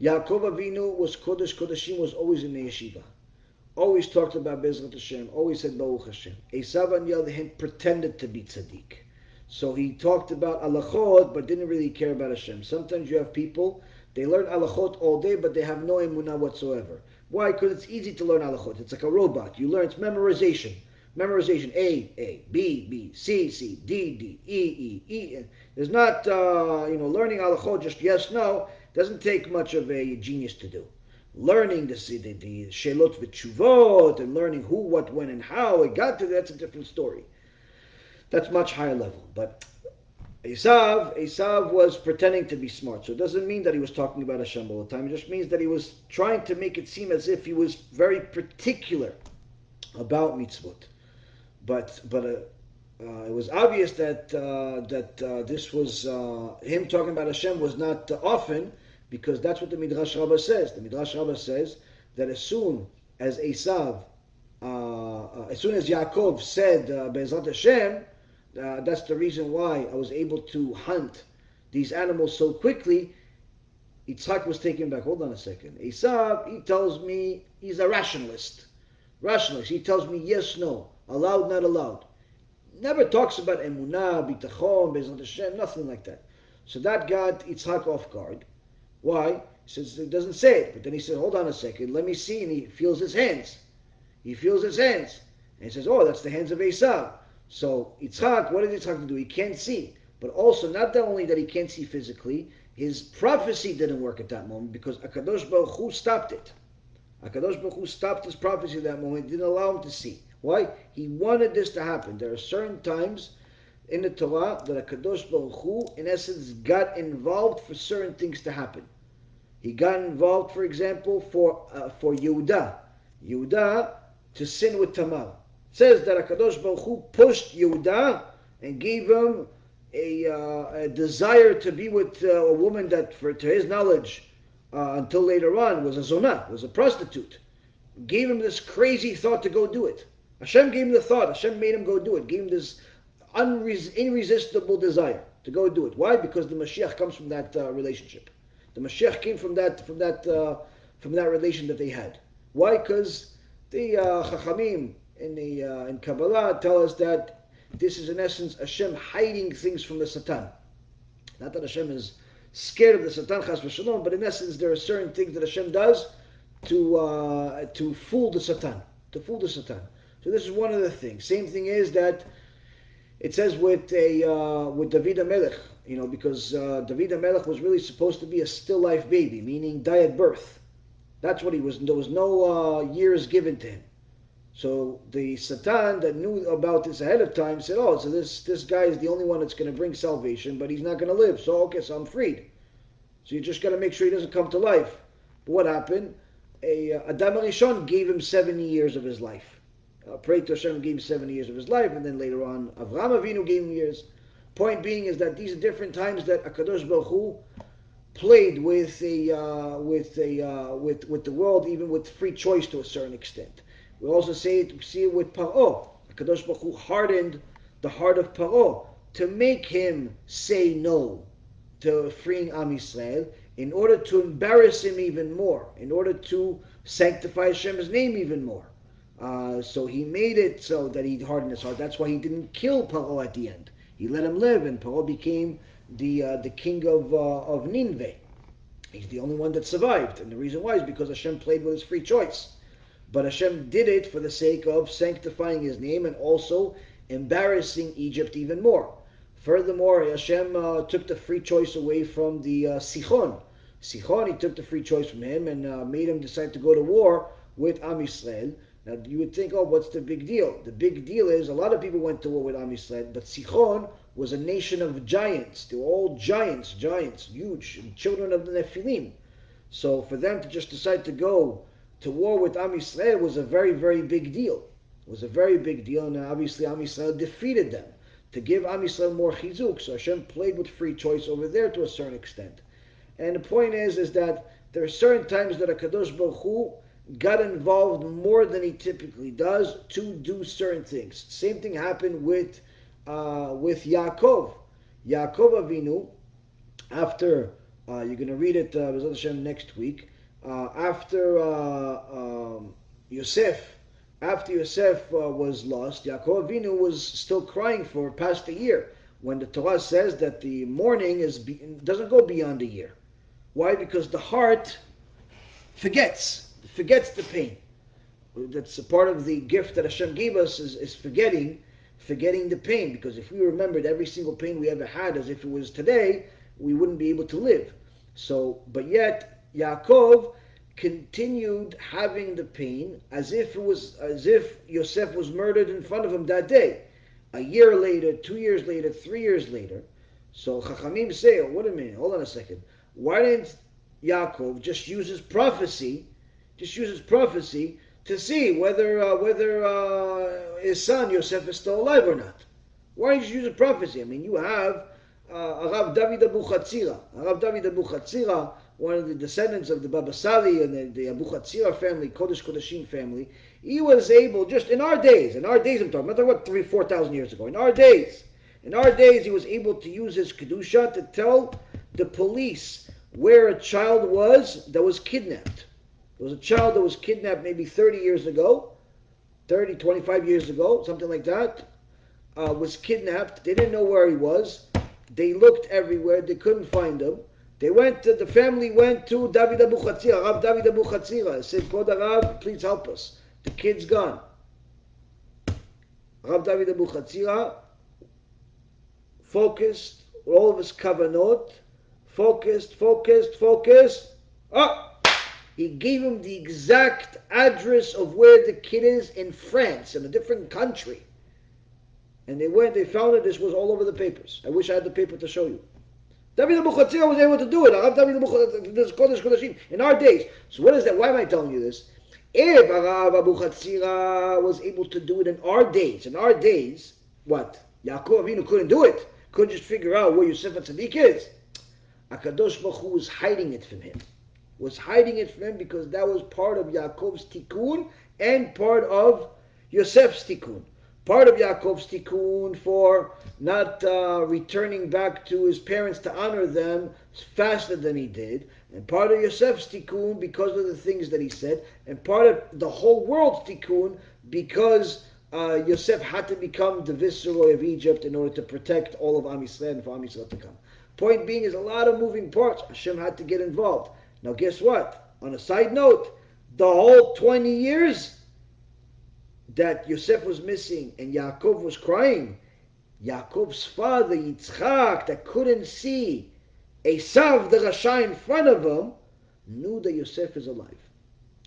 Yaakov Avinu was Kodesh Kodeshim, was always in the yeshiva. Always talked about Bezrat Hashem, always said Baruch Hashem. ESAV, on the other hand, pretended to be tzaddik. So he talked about halachot, but didn't really care about Hashem. Sometimes you have people, they learn halachot all day, but they have no emunah whatsoever. Why? Because it's easy to learn halachot. It's like a robot. You learn, it's memorization. Memorization, A, B, C, D, E. There's not, learning halachot, just yes, no, doesn't take much of a genius to do. Learning the shelot v'tshuvot and learning who, what, when, and how it got to, that's a different story. That's much higher level. But ESAV was pretending to be smart. So it doesn't mean that he was talking about Hashem all the time. It just means that he was trying to make it seem as if he was very particular about mitzvot. But it was obvious that this was him talking about Hashem was not often, because that's what the Midrash Rabbah says. The Midrash Rabbah says that as soon as ESAV, as soon as Yaakov said Be'ezrat Hashem, that's the reason why I was able to hunt these animals so quickly. Yitzhak was taken back. Hold on a second. ESAV, he tells me he's a rationalist. He tells me yes, no, allowed, not allowed. Never talks about emunah, bitachon, Be'ezrat Hashem, nothing like that. So that got Yitzhak off guard. Why? He says it doesn't say it. But then he said, hold on a second, let me see. And he feels his hands. And he says, oh, that's the hands of ESAV. So Yitzhak, what did Yitzhak do? He can't see. But also, not only that he can't see physically, his prophecy didn't work at that moment because HaKadosh Baruch Hu stopped it. HaKadosh Baruch Hu stopped his prophecy at that moment. He didn't allow him to see. Why? He wanted this to happen. There are certain times in the Torah that HaKadosh Baruch Hu, in essence, got involved for certain things to happen. He got involved, for example, for Yehuda to sin with Tamar. It says that HaKadosh Baruch Hu pushed Yehuda and gave him a desire to be with a woman that, to his knowledge, until later on, was a zonah, was a prostitute. Gave him this crazy thought to go do it. Hashem gave him the thought. Hashem made him go do it. Gave him this irresistible desire to go do it. Why? Because the Mashiach comes from that relationship. The Mashiach came from that relation that they had. Why? Because the Chachamim in Kabbalah tell us that this is in essence Hashem hiding things from the Satan. Not that Hashem is scared of the Satan, chas v'shalom, but in essence there are certain things that Hashem does to fool the Satan. So this is one of the things. Same thing is that it says with David HaMelech, because David HaMelech was really supposed to be a still life baby, meaning die at birth. That's what he was. There was no years given to him. So the Satan that knew about this ahead of time said, oh, so this guy is the only one that's going to bring salvation, but he's not going to live. So okay, so I'm freed. So you just got to make sure he doesn't come to life. But what happened? Adam HaRishon gave him 70 years of his life. Prayed to Hashem, gave him 70 years of his life, and then later on Avraham Avinu gave him years. Point being is that these are different times that HaKadosh Baruch Hu played with the world, even with free choice to a certain extent. We also see it with Paro. HaKadosh Baruch Hu hardened the heart of Paro to make him say no to freeing Am Yisrael, in order to embarrass him even more, in order to sanctify Hashem's name even more. So he made it so that he hardened his heart. That's why he didn't kill Paro at the end. He let him live, and Paro became the king of Nineveh. He's the only one that survived, and the reason why is because Hashem played with his free choice. But Hashem did it for the sake of sanctifying his name and also embarrassing Egypt even more. Furthermore, Hashem took the free choice away from the Sichon. Sichon, he took the free choice from him and made him decide to go to war with Am Yisrael. Now you would think, oh, what's the big deal? The big deal is a lot of people went to war with Am Yisrael, but Sichon was a nation of giants. They were all giants, huge, children of the Nephilim. So for them to just decide to go to war with Am Yisrael was a very, very big deal. It was a very big deal, and obviously Am Yisrael defeated them to give Am Yisrael more chizuk. So Hashem played with free choice over there to a certain extent. And the point is that there are certain times that HaKadosh Baruch Hu got involved more than he typically does to do certain things. Same thing happened with Yaakov. Yaakov Avinu, after You're going to read it, B'ezrat Hashem, next week. After Yosef, was lost, Yaakov Avinu was still crying for past a year. When the Torah says that the mourning doesn't go beyond a year. Why? Because the heart forgets the pain. That's a part of the gift that Hashem gave us is forgetting the pain. Because if we remembered every single pain we ever had as if it was today, we wouldn't be able to live. So, but yet Yaakov continued having the pain as if Yosef was murdered in front of him that day. A year later, 2 years later, 3 years later. So Chachamim say, oh, wait a minute, hold on a second. Why didn't Yaakov just use his prophecy to see whether his son Yosef is still alive or not? Why did you use a prophecy? I mean, you have Arav David Abu Chatzira, one of the descendants of the Baba Sali and the Abu Chatzira family, Kodesh Kodeshim family. He was able, just in our days I'm talking about 4,000 years ago, in our days, he was able to use his Kedusha to tell the police where a child was that was kidnapped. There was a child that was kidnapped maybe 25 years ago, something like that, was kidnapped. They didn't know where he was. They looked everywhere. They couldn't find him. The family went to David Abu Chatzira, Rav David Abu Chatzira. Said, Kvod Rav, please help us. The kid's gone. Rav David Abu Chatzira focused, all of his kavanot, focused. He gave him the exact address of where the kid is in France, in a different country. And they found it. This was all over the papers. I wish I had the paper to show you. David Abu Chatzira was able to do it. David Abu Chatzira, in our days. So what is that? Why am I telling you this? If Arav Abu Chatzira was able to do it in our days, what? Yaakov Avinu couldn't do it. Couldn't just figure out where Yosef HaTzadik is. HaKadosh Baruch Hu was hiding it from him. Because that was part of Yaakov's Tikkun and part of Yosef's Tikkun. Part of Yaakov's Tikkun for not returning back to his parents to honor them faster than he did, and part of Yosef's Tikkun because of the things that he said, and part of the whole world's Tikkun because Yosef had to become the viceroy of Egypt in order to protect all of Am Yisrael and for Am Yisrael to come. Point being is a lot of moving parts. Hashem had to get involved. Now guess what? On a side note, the whole 20 years that Yosef was missing and Yaakov was crying, Yaakov's father Yitzchak, that couldn't see ESAV the Rasha in front of him, knew that Yosef is alive.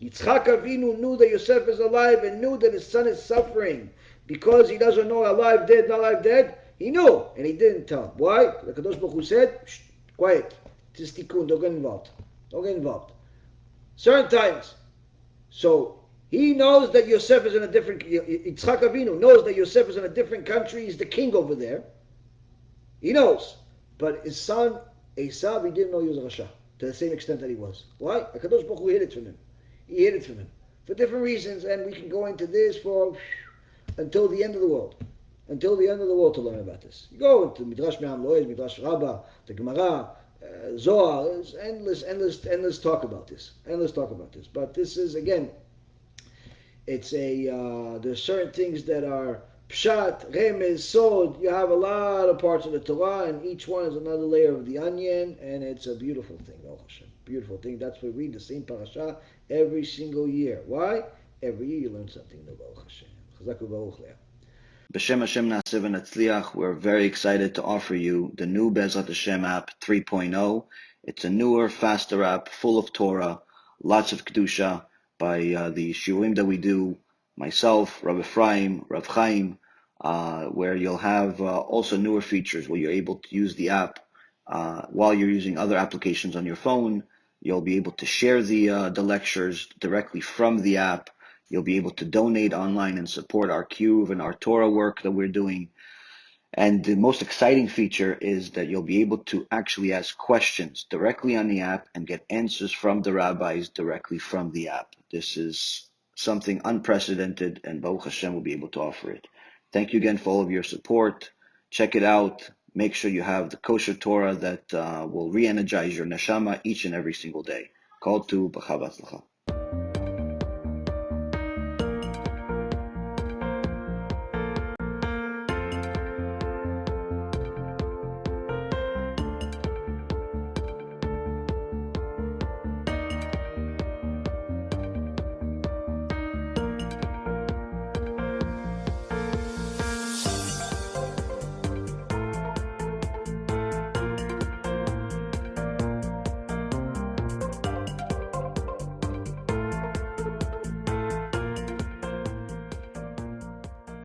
Yitzchak Avinu knew that Yosef is alive and knew that his son is suffering because he doesn't know alive, dead, not alive, dead. He knew, and he didn't tell him. Why? The Kadosh Baruch Hu said, shh, quiet, this is Tikkun, don't get involved. Certain times. So he knows that Yosef is in a different, Yitzchak Avinu knows that Yosef is in a different country, he's the king over there. He knows. But his son, ESAV, he didn't know he was a Rasha, to the same extent that he was. Why? HaKadosh Baruch Hu hid it from him. He hid it from him. For different reasons, and we can go into this until the end of the world. Until the end of the world to learn about this. You go into Midrash Me'am Loez, Midrash Rabbah, the Gemara, Zohar, endless talk about this. But this is, again, it's there's certain things that are Pshat, Remez, Sod. You have a lot of parts of the Torah, and each one is another layer of the onion, and it's a beautiful thing, Hashem. Beautiful thing. That's why we read the same parasha every single year. Why? Every year you learn something new, Hashem. Chazaku Baruch Leah. B'Shem Hashem Na'aseh v'Natzliach, we're very excited to offer you the new Be'ezrat Hashem app 3.0. It's a newer, faster app full of Torah, lots of Kedusha by the SHIURim that we do, myself, Rav Ephraim, Rav Chaim, where you'll have also newer features where you're able to use the app while you're using other applications on your phone. You'll be able to share the lectures directly from the app. You'll be able to donate online and support our Kiruv and our Torah work that we're doing. And the most exciting feature is that you'll be able to actually ask questions directly on the app and get answers from the rabbis directly from the app. This is something unprecedented, and Baruch Hashem will be able to offer it. Thank you again for all of your support. Check it out. Make sure you have the kosher Torah that will re-energize your neshama each and every single day. Kol tu b'chava tzlacha.